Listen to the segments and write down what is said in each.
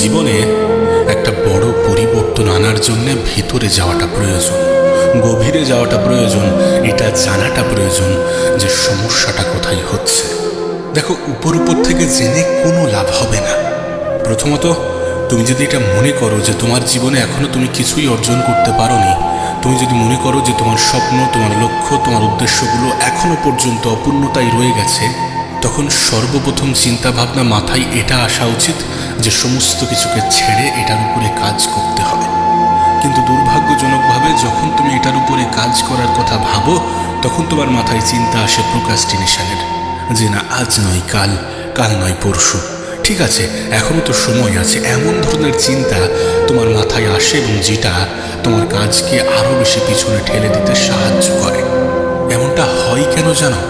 জীবনে একটা বড় পরিবর্তন আনার জন্য ভিতরে যাওয়াটা প্রয়োজন, গভীরে যাওয়াটা প্রয়োজন, এটা জানাটা প্রয়োজন যে সমস্যাটা কোথায় হচ্ছে। দেখো, উপর উপর থেকে জেনে কোনো লাভ হবে না। প্রথমত, তুমি যদি এটা মনে করো যে তোমার জীবনে এখনো তুমি কিছুই অর্জন করতে পারোনি, তুমি যদি মনে করো যে তোমার স্বপ্ন, তোমার লক্ষ্য, তোমার উদ্দেশ্যগুলো এখনো পর্যন্ত অপূর্ণতায় রয়ে গেছে, তখন সর্বপ্রথম চিন্তা ভাবনা মাথায় এটা আসা উচিত যে সমস্ত কিছুকে ছেড়ে এটার উপরে কাজ করতে হবে। কিন্তু দুর্ভাগ্যজনকভাবে যখন তুমি এটার উপরে কাজ করার কথা ভাবো, তখন তোমার মাথায় চিন্তা আসে প্রোক্রাস্টিনেশনের, যে না, আজ নয় কাল, কাল নয় পরশু, ঠিক আছে এখনো তো সময় আছে। এমন ধরনের চিন্তা তোমার মাথায় আসে এবং যেটা তোমার কাজকে আরো বেশি পিছনে ঠেলে দিতে সাহায্য করে। এমনটা হয় কেন জানো?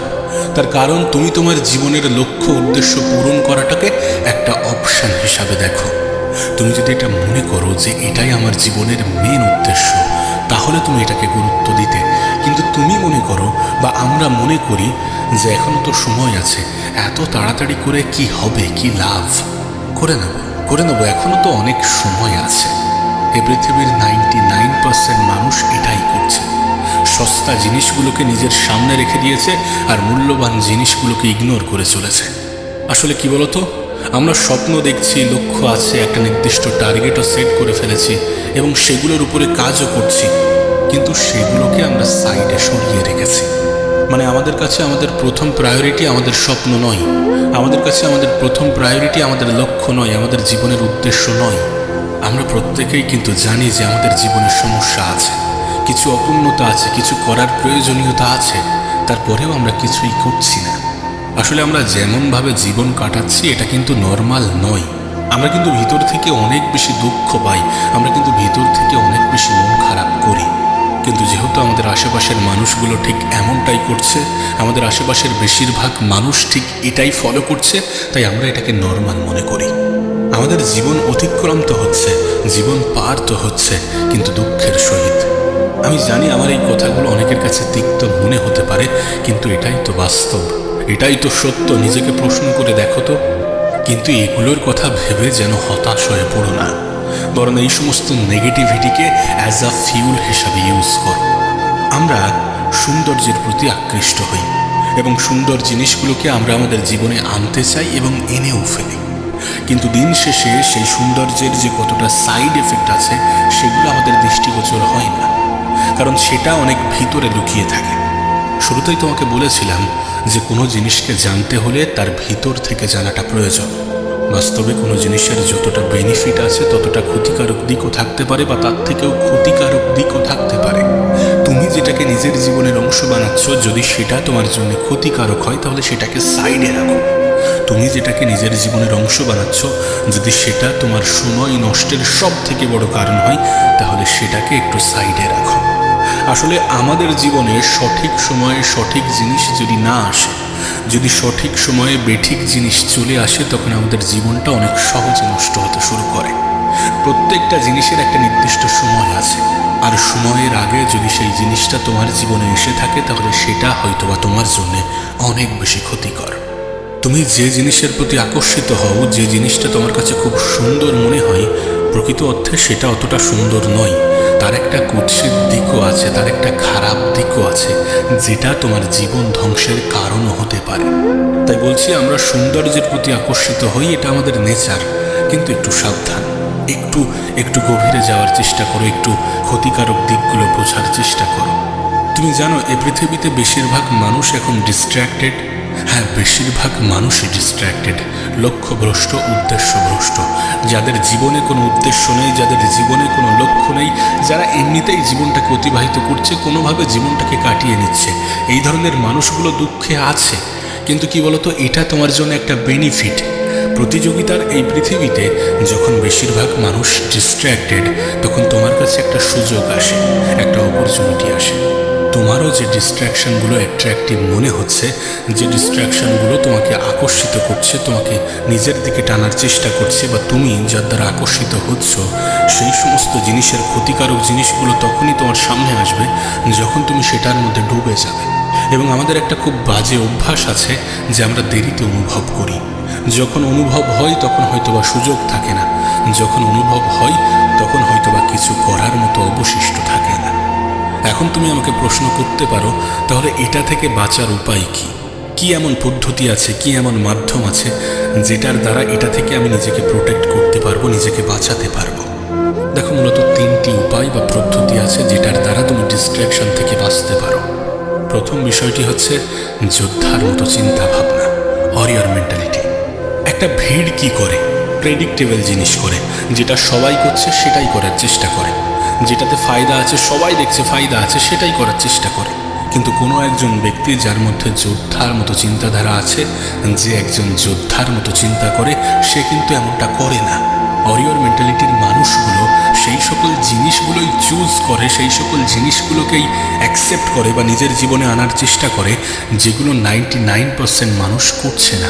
তার কারণ তুমি তোমার জীবনের লক্ষ্য উদ্দেশ্য পূরণ করাটাকে একটা অপশন হিসাবে দেখো। তুমি যদি এটা মনে করো যে এটাই আমার জীবনের মেন উদ্দেশ্য, তাহলে তুমি এটাকে গুরুত্ব দিতে। কিন্তু তুমি মনে করো বা আমরা মনে করি যে এখনো তো সময় আছে, এত তাড়াতাড়ি করে কি হবে, কি লাভ, করে নেবো, এখনো তো অনেক সময় আছে। এ পৃথিবীর 99% মানুষ এটাই করছে। সস্তা জিনিসগুলোকে নিজের সামনে রেখে দিয়েছে আর মূল্যবান জিনিসগুলোকে ইগনোর করে চলেছে। আসলে কি বলতো, আমরা স্বপ্ন দেখছি, লক্ষ্য আছে, একটা নির্দিষ্ট টার্গেটও সেট করে ফেলেছি এবং সেগুলোর উপরে কাজও করছি, কিন্তু সেগুলোকে আমরা সাইডে সরিয়ে রেখেছি। মানে আমাদের কাছে আমাদের প্রথম প্রায়োরিটি আমাদের স্বপ্ন নয়, আমাদের কাছে আমাদের প্রথম প্রায়োরিটি আমাদের লক্ষ্য নয়, আমাদের জীবনের উদ্দেশ্য নয়। আমরা প্রত্যেকেই কিন্তু জানি যে আমাদের জীবনে সমস্যা আছে, কিছু অপূর্ণতা আছে, কিছু করার প্রয়োজনীয়তা আছে, তারপরেও আমরা কিছুই করছি না। আসলে আমরা যেমনভাবে জীবন কাটাচ্ছি এটা কিন্তু নর্মাল নয়। আমরা কিন্তু ভিতর থেকে অনেক বেশি দুঃখ পাই, আমরা কিন্তু ভিতর থেকে অনেক বেশি মন খারাপ করি। কিন্তু যেহেতু আমাদের আশেপাশের মানুষগুলো ঠিক এমনটাই করছে, আমাদের আশেপাশের বেশিরভাগ মানুষ ঠিক এটাই ফলো করছে, তাই আমরা এটাকে নর্মাল মনে করি। আমাদের জীবন অতিক্রম তো হচ্ছে, জীবন পার তো হচ্ছে, কিন্তু দুঃখের সহিত। আমি জানি আমার এই কথাগুলো অনেকের কাছে তিক্ত মনে হতে পারে, কিন্তু এটাই তো বাস্তব, এটাই তো সত্য। নিজেকে প্রশ্ন করে দেখো তো। কিন্তু এগুলোর কথা ভেবে যেন হতাশ হয়ে পড়ো না, বরং এই সমস্ত নেগেটিভিটিকে অ্যাজ আ ফিউল হিসাবে ইউজ করো। আমরা সৌন্দর্যের প্রতি আকৃষ্ট হই এবং সুন্দর জিনিসগুলোকে আমরা আমাদের জীবনে আনতে চাই এবং এনেও ফেলি, কিন্তু দিন শেষে সেই সৌন্দর্যের যে কতটা সাইড এফেক্ট আছে সেগুলো আমাদের দৃষ্টিগোচর হয় না, কারণ সেটা অনেক ভিতরে লুকিয়ে থাকে। শুরুতেই তোমাকে বলেছিলাম যে কোনো জিনিসকে জানতে হলে তার ভিতর থেকে জানাটা প্রয়োজন। বাস্তবে কোনো জিনিসের যতটা বেনিফিট আছে ততটা ক্ষতিকারক দিকও থাকতে পারে, বা তার থেকেও ক্ষতিকারক দিকও থাকতে পারে। তুমি যেটাকে নিজের জীবনের অংশ বানাচ্ছ, যদি সেটা তোমার জন্য ক্ষতিকারক হয় তাহলে সেটাকে সাইডে রাখো। তুমি যেটাকে নিজের জীবনের অংশ বানাচ্ছ, যদি সেটা তোমার সময় নষ্টের সব থেকে বড় কারণ হয় তাহলে সেটাকে একটু সাইডে রাখো। আসলে আমাদের জীবনে সঠিক সময়ে সঠিক জিনিস যদি না আসে, যদি সঠিক সময়ে বেঠিক জিনিস চলে আসে, তখন আমাদের জীবনটা অনেক সহজে নষ্ট হতে শুরু করে। প্রত্যেকটা জিনিসের একটা নির্দিষ্ট সময় আছে, আর সময়ের আগে যদি সেই জিনিসটা তোমার জীবনে এসে থাকে তাহলে সেটা হয়তোবা তোমার জন্য অনেক বেশি ক্ষতিকর। তুমি যে জিনিসের প্রতি আকর্ষিত হও, যে জিনিসটা তোমার কাছে খুব সুন্দর মনে হয়, প্রকৃত অর্থে সেটা অতটা সুন্দর নয়। তার একটা কুৎসিত দিকও আছে, তার একটা খারাপ দিকও আছে, যেটা তোমার জীবন ধ্বংসের কারণও হতে পারে। তাই বলছি, আমরা সৌন্দর্যের প্রতি আকর্ষিত হই, এটা আমাদের নেচার, কিন্তু একটু সাবধান, একটু গভীরে যাওয়ার চেষ্টা করো, একটু ক্ষতিকারক দিকগুলো বোঝার চেষ্টা করো। তুমি জানো, এ পৃথিবীতে বেশিরভাগ মানুষ এখন ডিস্ট্র্যাক্টেড। হ্যাঁ, বেশিরভাগ মানুষই ডিস্ট্র্যাক্টেড, লক্ষ্যভ্রষ্ট, উদ্দেশ্যভ্রষ্ট। যাদের জীবনে কোনো উদ্দেশ্য নেই, যাদের জীবনে কোনো লক্ষ্য নেই, যারা এমনিতেই জীবনটাকে অতিবাহিত করছে, কোনোভাবে জীবনটাকে কাটিয়ে নিচ্ছে, এই ধরনের মানুষগুলো দুঃখে আছে। কিন্তু কি বলতো, এটা তোমার জন্য একটা বেনিফিট। প্রতিযোগিতার এই পৃথিবীতে যখন বেশিরভাগ মানুষ ডিস্ট্র্যাক্টেড, তখন তোমার কাছে একটা সুযোগ আসে, একটা অপরচুনিটি আসে। তোমারও যে ডিস্ট্র্যাকশনগুলো অ্যাট্রাক্টিভ মনে হচ্ছে, যে ডিস্ট্র্যাকশনগুলো তোমাকে আকর্ষিত করছে, তোমাকে নিজের দিকে টানার চেষ্টা করছে, বা তুমি যার দ্বারা আকর্ষিত হচ্ছ, সেই সমস্ত জিনিসের ক্ষতিকারক জিনিসগুলো তখনই তোমার সামনে আসবে যখন তুমি সেটার মধ্যে ডুবে যাবে। এবং আমাদের একটা খুব বাজে অভ্যাস আছে যে আমরা দেরিতে অনুভব করি। যখন অনুভব হয় তখন হয়তো বা সুযোগ থাকে না, যখন অনুভব হয় তখন হয়তোবা কিছু করার মতো অবশিষ্ট থাকে না। এখন তুমি আমাকে প্রশ্ন করতে পারো, তাহলে এটা থেকে বাঁচার উপায় কি? কি এমন পদ্ধতি আছে, কি এমন মাধ্যম আছে যেটার দ্বারা এটা থেকে আমি নিজেকে প্রোটেক্ট করতে পারবো, নিজেকে বাঁচাতে পারবো? দেখো, মূলত 3টি উপায় বা পদ্ধতি আছে যেটার দ্বারা তুমি ডিস্ট্র্যাকশন থেকে বাঁচতে পারো। প্রথম বিষয়টি হচ্ছে যোদ্ধার মতো চিন্তা ভাবনা, ওয়ারিয়র মেন্টালিটি। একটা ভিড় কি করে? প্রেডিক্টেবল জিনিস করে, যেটা সবাই করছে সেটাই করার চেষ্টা করে, যেটাতে ফায়দা আছে, সবাই দেখছে ফায়দা আছে, সেটাই করার চেষ্টা করে। কিন্তু কোনো একজন ব্যক্তি যার মধ্যে যোদ্ধার মতো চিন্তাধারা আছে, যে একজন যোদ্ধার মতো চিন্তা করে, সে কিন্তু এমনটা করে না। ওয়ারিয়র মেন্টালিটির মানুষগুলো সেই সকল জিনিসগুলোই চুজ করে, সেই সকল জিনিসগুলোকেই অ্যাকসেপ্ট করে বা নিজের জীবনে আনার চেষ্টা করে যেগুলো 99% মানুষ করছে না,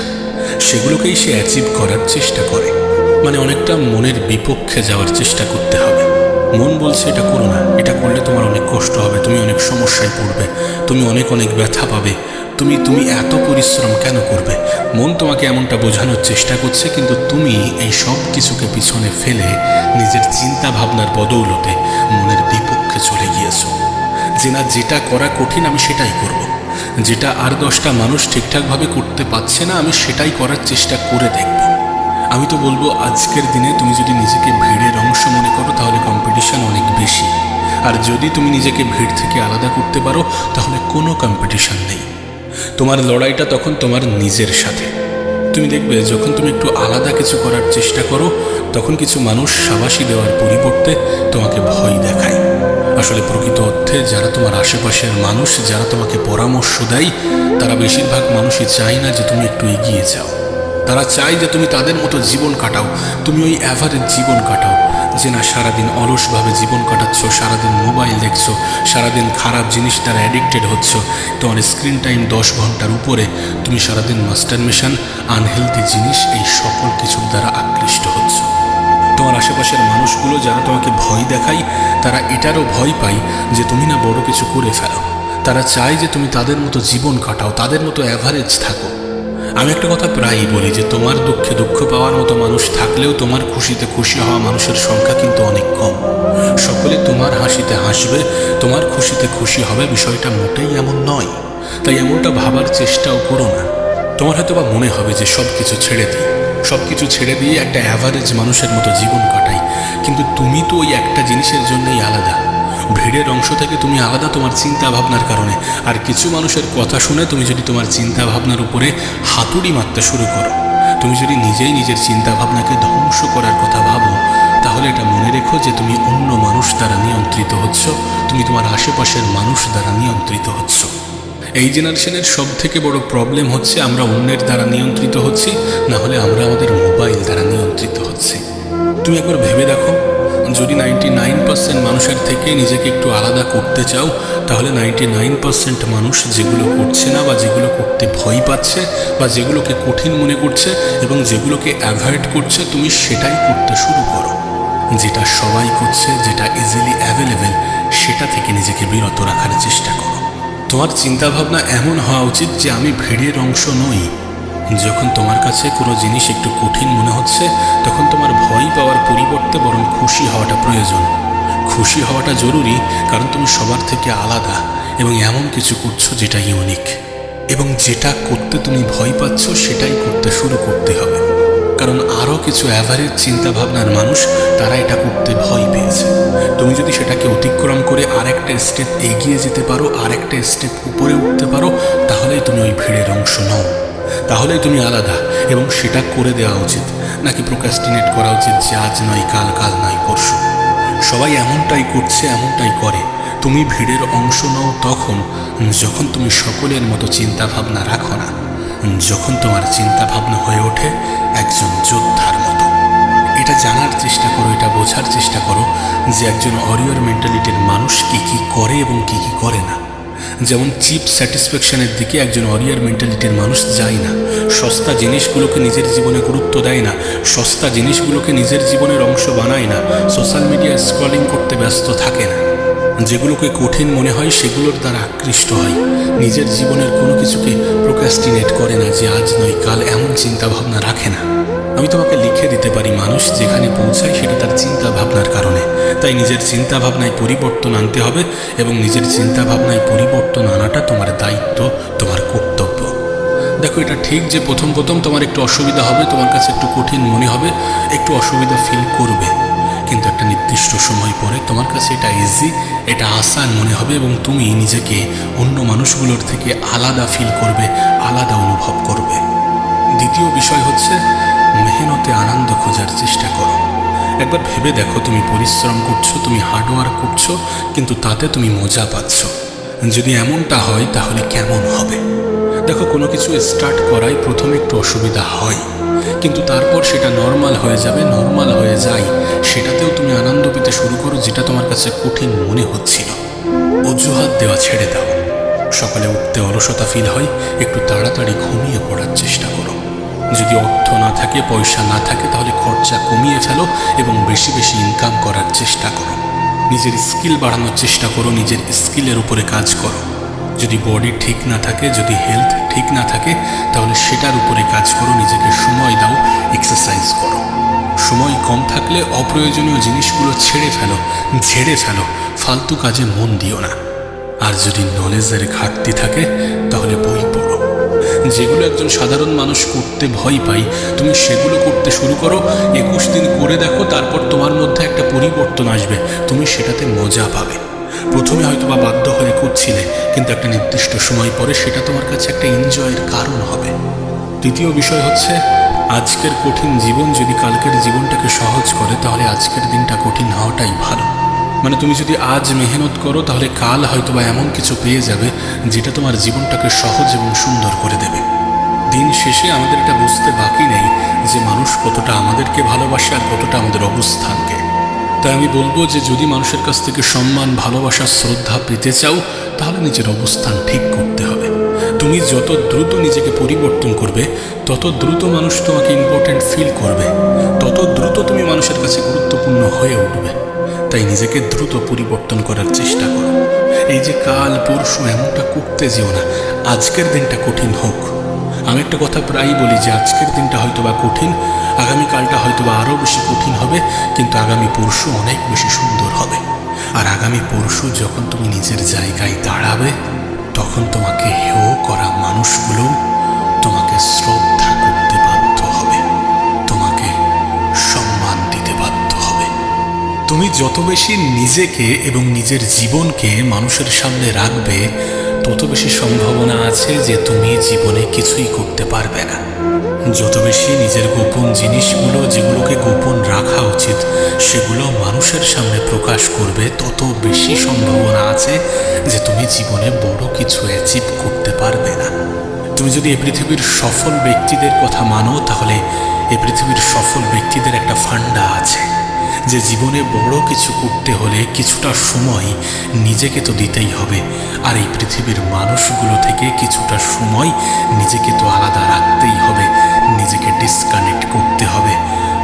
সেগুলোকেই সে অ্যাচিভ করার চেষ্টা করে। মানে অনেকটা মনের বিপক্ষে যাওয়ার চেষ্টা করতে হবে। মন বলছে এটা করো না, এটা করলে তোমার অনেক কষ্ট হবে, তুমি অনেক সমস্যায় পড়বে, তুমি অনেক ব্যথা পাবে, তুমি এত পরিশ্রম কেন করবে? মন তোমাকে এমনটা বোঝানোর চেষ্টা করছে, কিন্তু তুমি এই সব কিছুকে পিছনে ফেলে নিজের চিন্তা ভাবনার বদৌলতে মনের বিপক্ষে চলে গিয়েছো। যে না, যেটা করা কঠিন আমি সেটাই করব, যেটা আর 10টা মানুষ ঠিকঠাকভাবে করতে পারছে না আমি সেটাই করার চেষ্টা করে দেখব। আমি তো বলবো, আজকের দিনে তুমি যদি নিজেকে ভিড়ের অংশ মনে করো তাহলে কম্পিটিশন অনেক বেশি, আর যদি তুমি নিজেকে ভিড় থেকে আলাদা করতে পারো তাহলে কোনো কম্পিটিশন নেই। তোমার লড়াইটা তখন তোমার নিজের সাথে। তুমি দেখবে যখন তুমি একটু আলাদা কিছু করার চেষ্টা করো তখন কিছু মানুষ শাবাশি দেওয়ার পরিবর্তে তোমাকে ভয় দেখায়। আসলে প্রকৃত অর্থে যারা তোমার আশেপাশের মানুষ, যারা তোমাকে পরামর্শ দেয়, তারা বেশিরভাগ মানুষই চায় না যে তুমি একটু এগিয়ে যাও। তারা চায় যে তুমি তাদের মতো জীবন কাটাও, তুমি ওই অ্যাভারেজ জীবন কাটাও, যে না সারাদিন অলসভাবে জীবন কাটাচ্ছ, সারাদিন মোবাইল দেখছো, সারাদিন খারাপ জিনিস দ্বারা অ্যাডিক্টেড হচ্ছ, তোমার স্ক্রিন টাইম 10 ঘন্টার উপরে, তুমি সারাদিন মাস্টারমেশন, আনহেলদি জিনিস, এই সকল কিছুর দ্বারা আকৃষ্ট হচ্ছ। তোমার আশেপাশের মানুষগুলো যারা তোমাকে ভয় দেখায়, তারা এটারও ভয় পায় যে তুমি না বড় কিছু করে ফেলো। তারা চায় যে তুমি তাদের মতো জীবন কাটাও, তাদের মতো অ্যাভারেজ থাকো। আমি একটা কথা প্রায়ই বলি যে তোমার দুঃখে দুঃখ পাওয়ার মতো মানুষ থাকলেও তোমার খুশিতে খুশি হওয়া মানুষের সংখ্যা কিন্তু অনেক কম। সকলে তোমার হাসিতে হাসবে, তোমার খুশিতে খুশি হবে, বিষয়টা মোটেই এমন নয়। তাই এমনটা ভাবার চেষ্টাও করো না। তোমার হয়তো বা মনে হবে যে সব কিছু ছেড়ে দিয়ে একটা অ্যাভারেজ মানুষের মতো জীবন কাটাই, কিন্তু তুমি তো ওই একটা জিনিসের জন্যই আলাদা। ভিড়ের অংশ থেকে তুমি আলাদা তোমার চিন্তা ভাবনার কারণে। আর কিছু মানুষের কথা শুনে তুমি যদি তোমার চিন্তা ভাবনার উপরে হাতুড়ি মারতে শুরু করো, তুমি যদি নিজেই নিজের চিন্তা ভাবনাকে ধ্বংস করার কথা ভাবো, তাহলে এটা মনে রেখো যে তুমি অন্য মানুষ দ্বারা নিয়ন্ত্রিত হচ্ছ, তুমি তোমার আশেপাশের মানুষ দ্বারা নিয়ন্ত্রিত হচ্ছ। এই জেনারেশনের সব থেকে বড় প্রবলেম হচ্ছে আমরা অন্যের দ্বারা নিয়ন্ত্রিত হচ্ছি, না হলে আমরা আমাদের মোবাইল দ্বারা নিয়ন্ত্রিত হচ্ছি। তুমি একবার ভেবে দেখো, যদি 99% মানুষের থেকে নিজেকে একটু আলাদা করতে চাও, তাহলে 99% মানুষ যেগুলো করছে না বা যেগুলো করতে ভয় পাচ্ছে বা যেগুলোকে কঠিন মনে করছে এবং যেগুলোকে অ্যাভয়েড করছে, তুমি সেটাই করতে শুরু করো। যেটা সবাই করছে, যেটা ইজিলি অ্যাভেলেবেল, সেটা থেকে নিজেকে বিরত রাখার চেষ্টা করো। তোমার চিন্তাভাবনা এমন হওয়া উচিত যে আমি ভিড়ের অংশ নই। যখন তোমার কাছে কোনো জিনিস একটু কঠিন মনে হচ্ছে, তখন তোমার ভয় পাওয়ার পরিবর্তে বরং খুশি হওয়াটা প্রয়োজন। খুশি হওয়াটা জরুরি, কারণ তুমি সবার থেকে আলাদা এবং এমন কিছু করছো যেটা ইউনিক। এবং যেটা করতে তুমি ভয় পাচ্ছ সেটাই করতে শুরু করতে হবে, কারণ আরও কিছু অ্যাভারেজ চিন্তাভাবনার মানুষ তারা এটা করতে ভয় পেয়েছে। তুমি যদি সেটাকে অতিক্রম করে আরেকটা স্টেপ এগিয়ে যেতে পারো, আরেকটা স্টেপ উপরে উঠতে পারো, তাহলেই তুমি ওই ভিড়ের অংশ নও, তাহলেই তুমি আলাদা। এবং সেটা করে দেওয়া উচিত, নাকি প্রোক্রাস্টিনেট করা উচিত যে আজ নয় কাল, কাল নয় পরশু। সবাই এমনটাই করছে, এমনটাই করে। তুমি ভিড়ের অংশ নও তখন যখন তুমি সকলের মতো চিন্তা ভাবনা রাখো না, যখন তোমার চিন্তা ভাবনা হয়ে ওঠে একজন যোদ্ধার মতো। এটা জানার চেষ্টা করো, এটা বোঝার চেষ্টা করো যে একজন ওয়ারিয়র মেন্টালিটির মানুষ কি কি করে এবং কি কি করে না। যেমন চিপ স্যাটিসফ্যাকশনের দিকে একজন ওয়ারিয়র মেন্টালিটির মানুষ যায় না, সস্তা জিনিসগুলোকে নিজের জীবনে গুরুত্ব দেয় না, সস্তা জিনিসগুলোকে নিজের জীবনের অংশ বানায় না, সোশ্যাল মিডিয়া স্ক্রলিং করতে ব্যস্ত থাকে না, যেগুলোকে কঠিন মনে হয় সেগুলোর দ্বারা আকৃষ্ট হয়, নিজের জীবনের কোনো কিছুকে প্রোক্রাস্টিনেট করে না যে আজ নয় কাল, এমন চিন্তা ভাবনা রাখে না। আমি তোমাকে লিখে দিতে পারি, মানুষ যেখানে পৌঁছায় সেটা তার চিন্তা ভাবনার কারণে। তাই নিজের চিন্তা ভাবনায় পরিবর্তন আনতে হবে, এবং নিজের চিন্তা ভাবনায় পরিবর্তন আনাটা তোমার দায়িত্ব, তোমার কর্তব্য। দেখো, এটা ঠিক যে প্রথম তোমার একটু অসুবিধা হবে, তোমার কাছে একটু কঠিন মনে হবে, একটু অসুবিধা ফিল করবে, কিন্তু একটা নির্দিষ্ট সময় পরে তোমার কাছে এটা ইজি, এটা আসান মনে হবে, এবং তুমি নিজেকে অন্য মানুষগুলোর থেকে আলাদা ফিল করবে, আলাদা অনুভব করবে। দ্বিতীয় বিষয় হচ্ছে, মেহনতে আনন্দ খোঁজার চেষ্টা করো। একবার ভেবে দেখো, তুমি পরিশ্রম করছো, তুমি হার্ডওয়ার্ক করছো, কিন্তু তাতে তুমি মজা পাচ্ছ। যদি এমনটা হয় তাহলে কেমন হবে? দেখো, কোনো কিছু স্টার্ট করায় প্রথমে একটু অসুবিধা হয়, কিন্তু তারপর সেটা নর্মাল হয়ে যাবে, নর্মাল হয়ে যায়, সেটাতেও তুমি আনন্দ পেতে শুরু করো, যেটা তোমার কাছে কঠিন মনে হচ্ছিল। অজুহাত দেওয়া ছেড়ে দাও। সকালে উঠতে অলসতা ফিল হয়, একটু তাড়াতাড়ি ঘুমিয়ে পড়ার চেষ্টা করো। যদি অর্থ না থাকে, পয়সা না থাকে, তাহলে খরচা কমিয়ে ফেলো এবং বেশি বেশি ইনকাম করার চেষ্টা করো। নিজের স্কিল বাড়ানোর চেষ্টা করো, নিজের স্কিলের উপরে কাজ করো। যদি বডি ঠিক না থাকে, যদি হেলথ ঠিক না থাকে, তাহলে সেটার উপরে কাজ করো, নিজেকে সময় দাও, এক্সারসাইজ করো। সময় কম থাকলে অপ্রয়োজনীয় জিনিসগুলো ঝেড়ে ফেলো, ফালতু কাজে মন দিও না। আর যদি নলেজের ঘাটতি থাকে, তাহলে বই পড়ো। যেগুলো একজন সাধারণ মানুষ করতে ভয় পায়, তুমি সেগুলো করতে শুরু করো। 21 দিন করে দেখো, তারপর তোমার মধ্যে একটা পরিবর্তন আসবে, তুমি সেটাতে মজা পাবে। প্রথমে হয়তো বা বাধ্য হয়ে করছিলে, কিন্তু একটা নির্দিষ্ট সময় পরে সেটা তোমার কাছে একটা এনজয়ের কারণ হবে। তৃতীয় বিষয় হচ্ছে, আজকের কঠিন জীবন যদি কালকের জীবনটাকে সহজ করে, তাহলে আজকের দিনটা কঠিন হওয়াটাই ভালো। মানে তুমি যদি আজ মেহনত করো, তাহলে কাল হয়তো বা এমন কিছু পেয়ে যাবে যেটা তোমার জীবনটাকে সহজ এবং সুন্দর করে দেবে। দিন শেষে আমাদের এটা বুঝতে বাকি নেই যে মানুষ কতটা আমাদেরকে ভালোবাসে আর কতটা আমাদের অবস্থানকে। তাই আমি বলবো যে যদি মানুষের কাছ থেকে সম্মান, ভালোবাসা, শ্রদ্ধা পেতে চাও, তাহলে নিজের অবস্থান ঠিক করতে হবে। তুমি যত দ্রুত নিজেকে পরিবর্তন করবে, তত দ্রুত মানুষ তোমাকে ইম্পর্ট্যান্ট ফিল করবে, তত দ্রুত তুমি মানুষের কাছে গুরুত্বপূর্ণ হয়ে উঠবে। তাই নিজেকে দ্রুত পরিবর্তন করার চেষ্টা করো। এই যে কাল পরশু এমনটা করতে যেও না, আজকের দিনটা কঠিন হোক। আমি একটা কথা প্রায়ই বলি যে আজকের দিনটা হয়তো বা কঠিন, আগামীকালটা হয়তো বা আরও বেশি কঠিন হবে, কিন্তু আগামী পরশু অনেক বেশি সুন্দর হবে। আর আগামী পরশু যখন তুমি নিজের জায়গায় দাঁড়াবে, তখন তোমাকে হেয় করা মানুষগুলো তোমাকে শ্রদ্ধা করতে বাধ্য হবে, তোমাকে সম্মান দিতে বাধ্য হবে। তুমি যত বেশি নিজেকে এবং নিজের জীবনকে মানুষের সামনে রাখবে, তত বেশি সম্ভাবনা আছে যে তুমি জীবনে কিছুই করতে পারবে না। যত বেশি নিজের গোপন জিনিসগুলো, যেগুলোকে গোপন রাখা উচিত, সেগুলো মানুষের সামনে প্রকাশ করবে, তত বেশি সম্ভাবনা আছে যে তুমি জীবনে বড় কিছু অ্যাচিভ করতে পারবে না। তুমি যদি এই পৃথিবীর সফল ব্যক্তিদের কথা মানো, তাহলে এই পৃথিবীর সফল ব্যক্তিদের একটা ফান্ডা আছে যে জীবনে বড় কিছু করতে হলে কিছুটা সময় নিজেকে তো দিতেই হবে, আর এই পৃথিবীর মানুষগুলো থেকে কিছুটা সময় নিজেকে তো আলাদা রাখতেই হবে, নিজেকে ডিসকানেক্ট করতে হবে।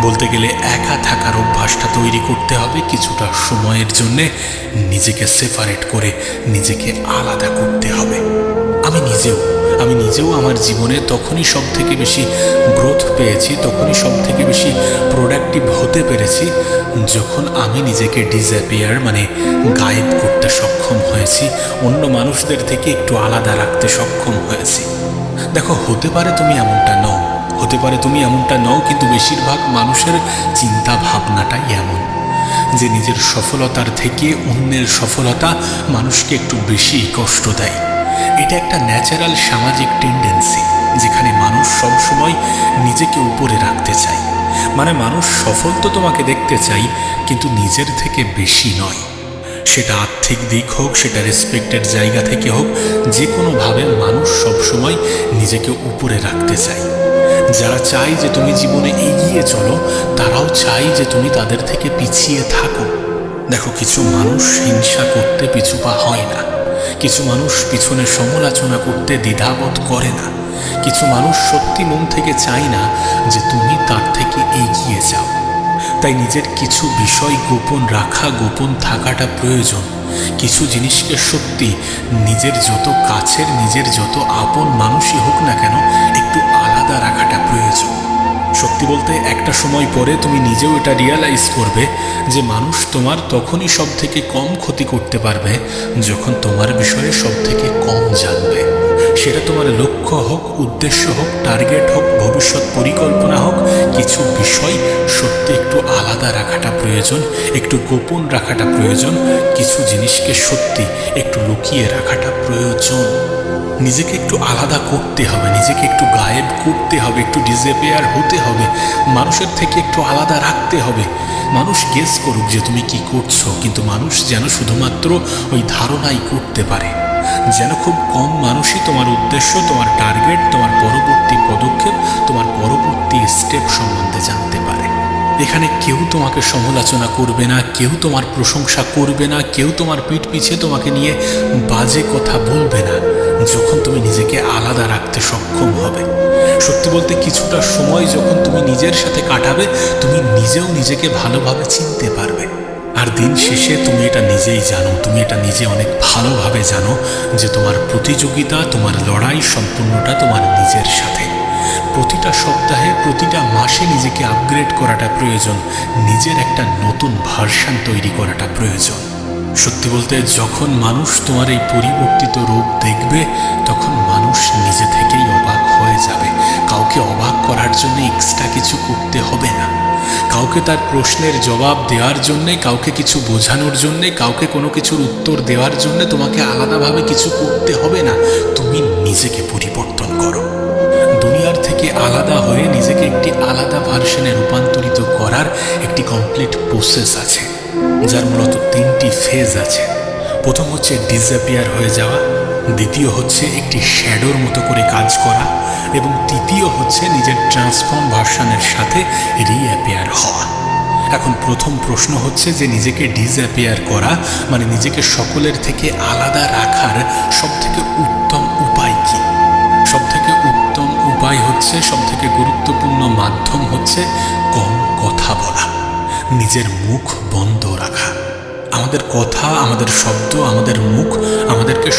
বলতে গেলে একা থাকার অভ্যাসটা তৈরি করতে হবে, কিছুটা সময়ের জন্যে নিজেকে সেপারেট করে নিজেকে আলাদা করতে হবে। আমি নিজেও আমার জীবনে তখনই সব থেকে বেশি গ্রোথ পেয়েছি, তখনই সব থেকে বেশি প্রোডাক্টিভ হতে পেরেছি, যখন আমি নিজেকে ডিসঅ্যাপিয়ার মানে গায়েব করতে সক্ষম হয়েছি, অন্য মানুষদের থেকে একটু আলাদা রাখতে সক্ষম হয়েছি। দেখো, হতে পারে তুমি এমনটা নও, কিন্তু বেশিরভাগ মানুষের চিন্তা ভাবনাটাই এমন যে নিজের সফলতার থেকে অন্যের সফলতা মানুষকে একটু বেশি কষ্ট দেয়। এটা একটা ন্যাচারাল সামাজিক টেন্ডেন্সি, যেখানে মানুষ সবসময় নিজেকে উপরে রাখতে চায়। মানে মানুষ সফল তো তোমাকে দেখতে চাই, কিন্তু নিজের থেকে বেশি নয়। সেটা আর্থিক দিক হোক, সেটা রেসপেক্টের জায়গা থেকে হোক, যে কোনোভাবে মানুষ সবসময় নিজেকে উপরে রাখতে চায়। যারা চায় যে তুমি জীবনে এগিয়ে চলো, তারাও চায় যে তুমি তাদের থেকে পিছিয়ে থাকো। দেখো, কিছু মানুষ হিংসা করতে পিছুপা হয় না, কিছু মানুষ পিছনে সমালোচনা করতে দ্বিধাবোধ করে না, কিছু মানুষ সত্যি মন থেকে চায় না যে তুমি তার থেকে এগিয়ে যাও। তাই নিজের কিছু বিষয় গোপন রাখা, গোপন থাকাটা প্রয়োজন। কিছু জিনিসকে সত্যি নিজের যত কাছের, নিজের যত আপন মানুষই হোক না কেন, একটু আলাদা রাখাটা প্রয়োজন। সত্যি বলতে একটা সময় পরে তুমি নিজেও এটা রিয়ালাইজ করবে যে মানুষ তোমার তখনই সব থেকে কম ক্ষতি করতে পারবে যখন তোমার বিষয়ে সব থেকে কম জানবে। সেটা তোমার লক্ষ্য হোক, উদ্দেশ্য হোক, টার্গেট হোক, ভবিষ্যৎ পরিকল্পনা হোক, কিছু বিষয় সত্যি একটু আলাদা রাখাটা প্রয়োজন, একটু গোপন রাখাটা প্রয়োজন, কিছু জিনিসকে সত্যি একটু লুকিয়ে রাখাটা প্রয়োজন। নিজেকে একটু আলাদা করতে হবে, নিজেকে একটু গায়েব করতে হবে, একটু ডিসঅ্যাপিয়ার হতে হবে, মানুষের থেকে একটু আলাদা রাখতে হবে। মানুষ গেস করুক যে তুমি কি করছো, কিন্তু মানুষ যেন শুধুমাত্র ওই ধারণাই করতে পারে, যেন খুব কম মানুষই তোমার উদ্দেশ্য, তোমার টার্গেট, তোমার পরবর্তী পদক্ষেপ, তোমার পরবর্তী স্টেপ সম্বন্ধে জানতে পারে। এখানে কেউ তোমাকে সমালোচনা করবে না, কেউ তোমার প্রশংসা করবে না, কেউ তোমার পিঠ পিছে তোমাকে নিয়ে বাজে কথা বলবে না, যখন তুমি নিজেকে আলাদা রাখতে সক্ষম হবে। সত্যি বলতে কিছুটা সময় যখন তুমি নিজের সাথে কাটাবে, তুমি নিজেও নিজেকে ভালোভাবে চিনতে পারবে। আর দিন শেষে তুমি এটা নিজেই জানো, তুমি এটা নিজে অনেক ভালোভাবে জানো যে তোমার প্রতিযোগিতা, তোমার লড়াই সম্পূর্ণটা তোমার নিজের সাথে। প্রতিটা সপ্তাহে, প্রতিটা মাসে নিজেকে আপগ্রেড করাটা প্রয়োজন, নিজের একটা নতুন ভার্সন তৈরি করাটা প্রয়োজন। সত্যি বলতে যখন মানুষ তোমার এই পরিবর্তিত রূপ দেখবে, তখন মানুষ নিজে থেকেই অবাক হয়ে যাবে। কাউকে অবাক করার জন্য এক্সট্রা কিছু করতে হবে না, কাউকে তার প্রশ্নের জবাব দেওয়ার জন্যে, কাউকে কিছু বোঝানোর জন্যে, কাউকে কোনো কিছুর উত্তর দেওয়ার জন্যে তোমাকে আলাদাভাবে কিছু করতে হবে না। তুমি নিজেকে পরিবর্তন করো। দুনিয়ার থেকে আলাদা হয়ে নিজেকে একটি আলাদা ভার্সনে রূপান্তরিত করার একটি কমপ্লিট প্রসেস আছে, যার মূলত 3টি ফেজ আছে। প্রথম হচ্ছে ডিসঅ্যাপিয়ার হয়ে যাওয়া, দ্বিতীয় হচ্ছে একটি শ্যাডোর মতো করে কাজ করা, এবং তৃতীয় হচ্ছে নিজের ট্রান্সফর্ম ভার্সনের সাথে রিঅ্যাপিয়ার হওয়া। এখন প্রথম প্রশ্ন হচ্ছে যে নিজেকে ডিসঅ্যাপিয়ার করা মানে নিজেকে সকলের থেকে আলাদা রাখার সবথেকে উত্তম উপায় কি? সবথেকে উত্তম উপায় হচ্ছে, সবথেকে গুরুত্বপূর্ণ মাধ্যম হচ্ছে কম কথা বলা, নিজের মুখ বন্ধ রাখা। আমাদের কথা, আমাদের শব্দ, আমাদের মুখ আমাদেরকে